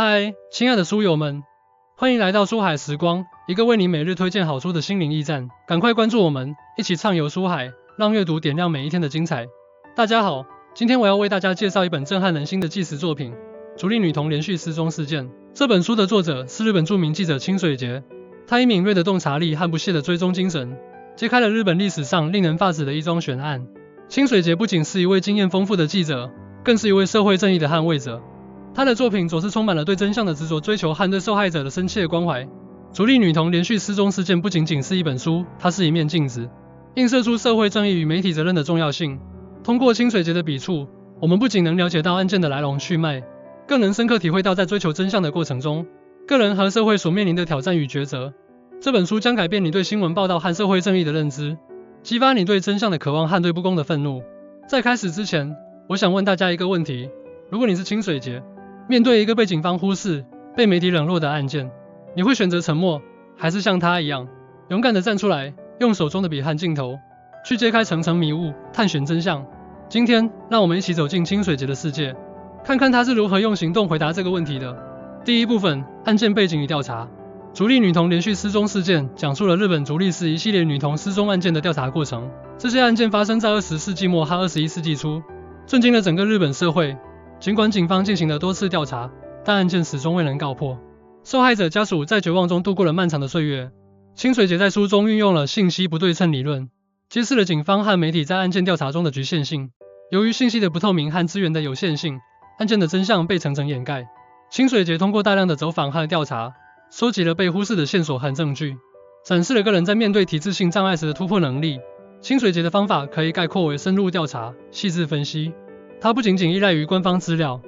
嗨，亲爱的书友们，欢迎来到书海时光，一个为你每日推荐好书的心灵驿站。赶快关注我们，一起畅游书海，让阅读点亮每一天的精彩。大家好，今天我要为大家介绍一本震撼人心的纪实作品——竹立女童连续失踪事件。这本书的作者是日本著名记者清水节，他以敏锐的洞察力和不懈的追踪精神，揭开了日本历史上令人发指的一桩悬案。清水节不仅是一位经验丰富的记者，更是一位社会正义的捍卫者。他的作品总是充满了对真相的执着追求和对受害者的深切关怀。竹立女童连续失踪事件不仅仅是一本书，它是一面镜子，映射出社会正义与媒体责任的重要性。通过清水节的笔触，我们不仅能了解到案件的来龙去脉，更能深刻体会到在追求真相的过程中，个人和社会所面临的挑战与抉择。这本书将改变你对新闻报道和社会正义的认知，激发你对真相的渴望和对不公的愤怒。在开始之前，我想问大家一个问题：如果你是清水节，面对一个被警方忽视、被媒体冷落的案件，你会选择沉默，还是像他一样，勇敢地站出来，用手中的笔和镜头，去揭开层层迷雾，探寻真相？今天，让我们一起走进清水节的世界，看看他是如何用行动回答这个问题的。第一部分：案件背景与调查。竹立女童连续失踪事件讲述了日本竹立市一系列女童失踪案件的调查过程。这些案件发生在20世纪末和21世纪初，震惊了整个日本社会。尽管警方进行了多次调查，但案件始终未能告破。受害者家属在绝望中度过了漫长的岁月。清水节在书中运用了信息不对称理论，揭示了警方和媒体在案件调查中的局限性。由于信息的不透明和资源的有限性，案件的真相被层层掩盖。清水节通过大量的走访和调查，收集了被忽视的线索和证据，展示了个人在面对体制性障碍时的突破能力。清水节的方法可以概括为深入调查、细致分析。他不仅仅依赖于官方资料，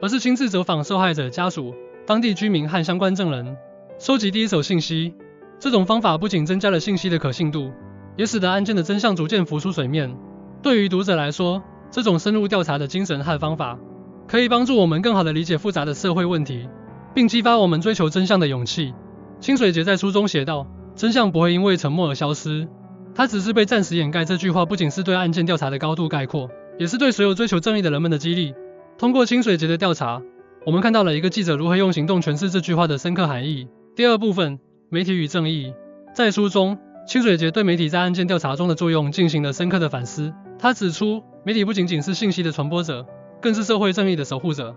而是亲自走访受害者家属、当地居民和相关证人，收集第一手信息。这种方法不仅增加了信息的可信度，也使得案件的真相逐渐浮出水面。对于读者来说，这种深入调查的精神和方法，可以帮助我们更好地理解复杂的社会问题，并激发我们追求真相的勇气。清水节在书中写道：“真相不会因为沉默而消失，它只是被暂时掩盖。”这句话不仅是对案件调查的高度概括，也是对所有追求正义的人们的激励。通过清水节的调查，我们看到了一个记者如何用行动诠释这句话的深刻含义。第二部分：媒体与正义。在书中，清水节对媒体在案件调查中的作用进行了深刻的反思。他指出，媒体不仅仅是信息的传播者，更是社会正义的守护者。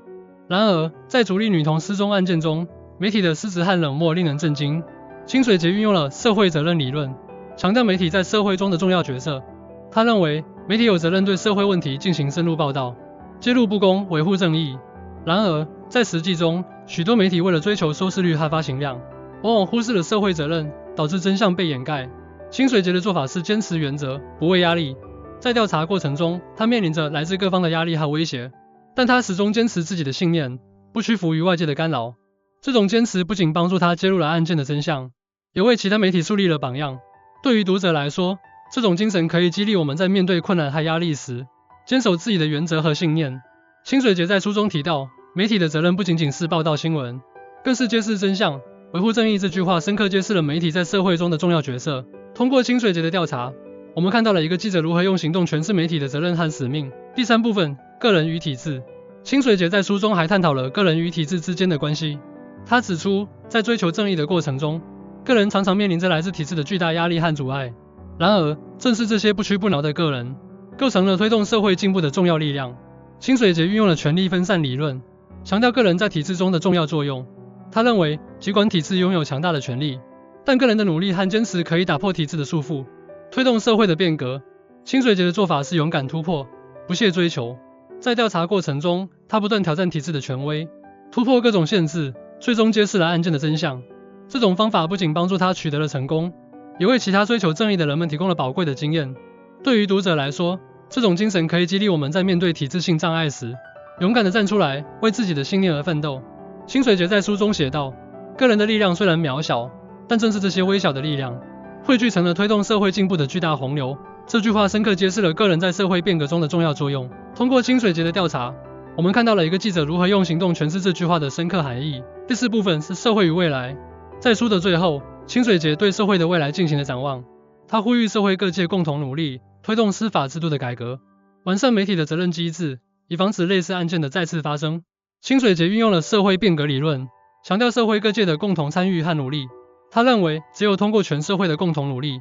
然而，在竹立女童失踪案件中，媒体的失职和冷漠令人震惊。清水节运用了社会责任理论，强调媒体在社会中的重要角色。他认为，媒体有责任对社会问题进行深入报道，揭露不公，维护正义。然而，在实际中，许多媒体为了追求收视率和发行量，往往忽视了社会责任，导致真相被掩盖。清水节的做法是坚持原则，不畏压力。在调查过程中，他面临着来自各方的压力和威胁，但他始终坚持自己的信念，不屈服于外界的干扰。这种坚持不仅帮助他揭露了案件的真相，也为其他媒体树立了榜样。对于读者来说，这种精神可以激励我们在面对困难和压力时，坚守自己的原则和信念。清水节在书中提到，媒体的责任不仅仅是报道新闻，更是揭示真相，维护正义。这句话深刻揭示了媒体在社会中的重要角色。通过清水节的调查，我们看到了一个记者如何用行动诠释媒体的责任和使命。第三部分：个人与体制。清水节在书中还探讨了个人与体制之间的关系。他指出，在追求正义的过程中，个人常常面临着来自体制的巨大压力和阻碍。然而，正是这些不屈不挠的个人，构成了推动社会进步的重要力量。清水节运用了权力分散理论，强调个人在体制中的重要作用。他认为，尽管体制拥有强大的权力，但个人的努力和坚持可以打破体制的束缚，推动社会的变革。清水节的做法是勇敢突破，不懈追求。在调查过程中，他不断挑战体制的权威，突破各种限制，最终揭示了案件的真相。这种方法不仅帮助他取得了成功，也为其他追求正义的人们提供了宝贵的经验。对于读者来说，这种精神可以激励我们在面对体制性障碍时，勇敢地站出来，为自己的信念而奋斗。清水节在书中写道：“个人的力量虽然渺小，但正是这些微小的力量，汇聚成了推动社会进步的巨大洪流。”这句话深刻揭示了个人在社会变革中的重要作用。通过清水节的调查，我们看到了一个记者如何用行动诠释这句话的深刻含义。第四部分是社会与未来。在书的最后，清水节对社会的未来进行了展望。他呼吁社会各界共同努力，推动司法制度的改革，完善媒体的责任机制，以防止类似案件的再次发生。清水节运用了社会变革理论，强调社会各界的共同参与和努力。他认为，只有通过全社会的共同努力，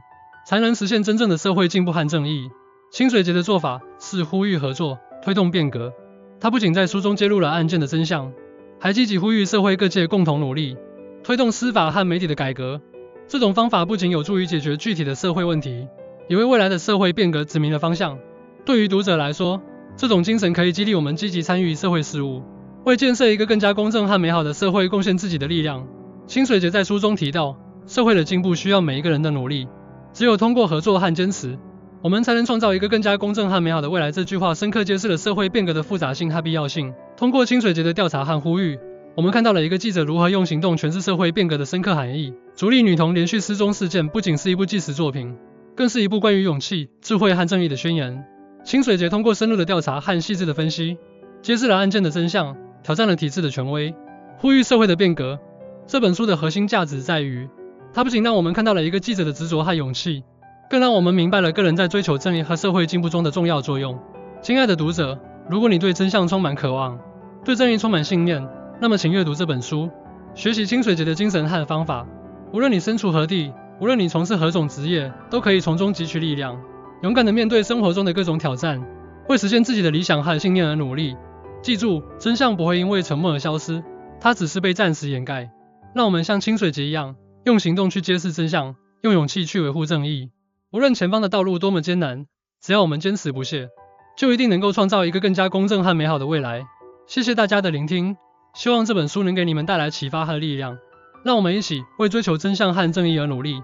才能实现真正的社会进步和正义。清水节的做法是呼吁合作，推动变革。他不仅在书中揭露了案件的真相，还积极呼吁社会各界共同努力，推动司法和媒体的改革。这种方法不仅有助于解决具体的社会问题，也为未来的社会变革指明了方向。对于读者来说，这种精神可以激励我们积极参与社会事务，为建设一个更加公正和美好的社会贡献自己的力量。清水节在书中提到，社会的进步需要每一个人的努力，只有通过合作和坚持，我们才能创造一个更加公正和美好的未来。这句话深刻揭示了社会变革的复杂性和必要性。通过清水节的调查和呼吁，我们看到了一个记者如何用行动诠释社会变革的深刻含义。竹立女童连续失踪事件不仅是一部纪实作品，更是一部关于勇气、智慧和正义的宣言。清水节通过深入的调查和细致的分析，揭示了案件的真相，挑战了体制的权威，呼吁社会的变革。这本书的核心价值在于，它不仅让我们看到了一个记者的执着和勇气，更让我们明白了个人在追求正义和社会进步中的重要作用。亲爱的读者，如果你对真相充满渴望，对正义充满信念，那么请阅读这本书，学习清水节的精神和方法。无论你身处何地，无论你从事何种职业，都可以从中汲取力量，勇敢地面对生活中的各种挑战，为实现自己的理想和信念而努力。记住，真相不会因为沉默而消失，它只是被暂时掩盖。让我们像清水节一样，用行动去揭示真相，用勇气去维护正义。无论前方的道路多么艰难，只要我们坚持不懈，就一定能够创造一个更加公正和美好的未来。谢谢大家的聆听，希望这本书能给你们带来启发和力量。让我们一起为追求真相和正义而努力。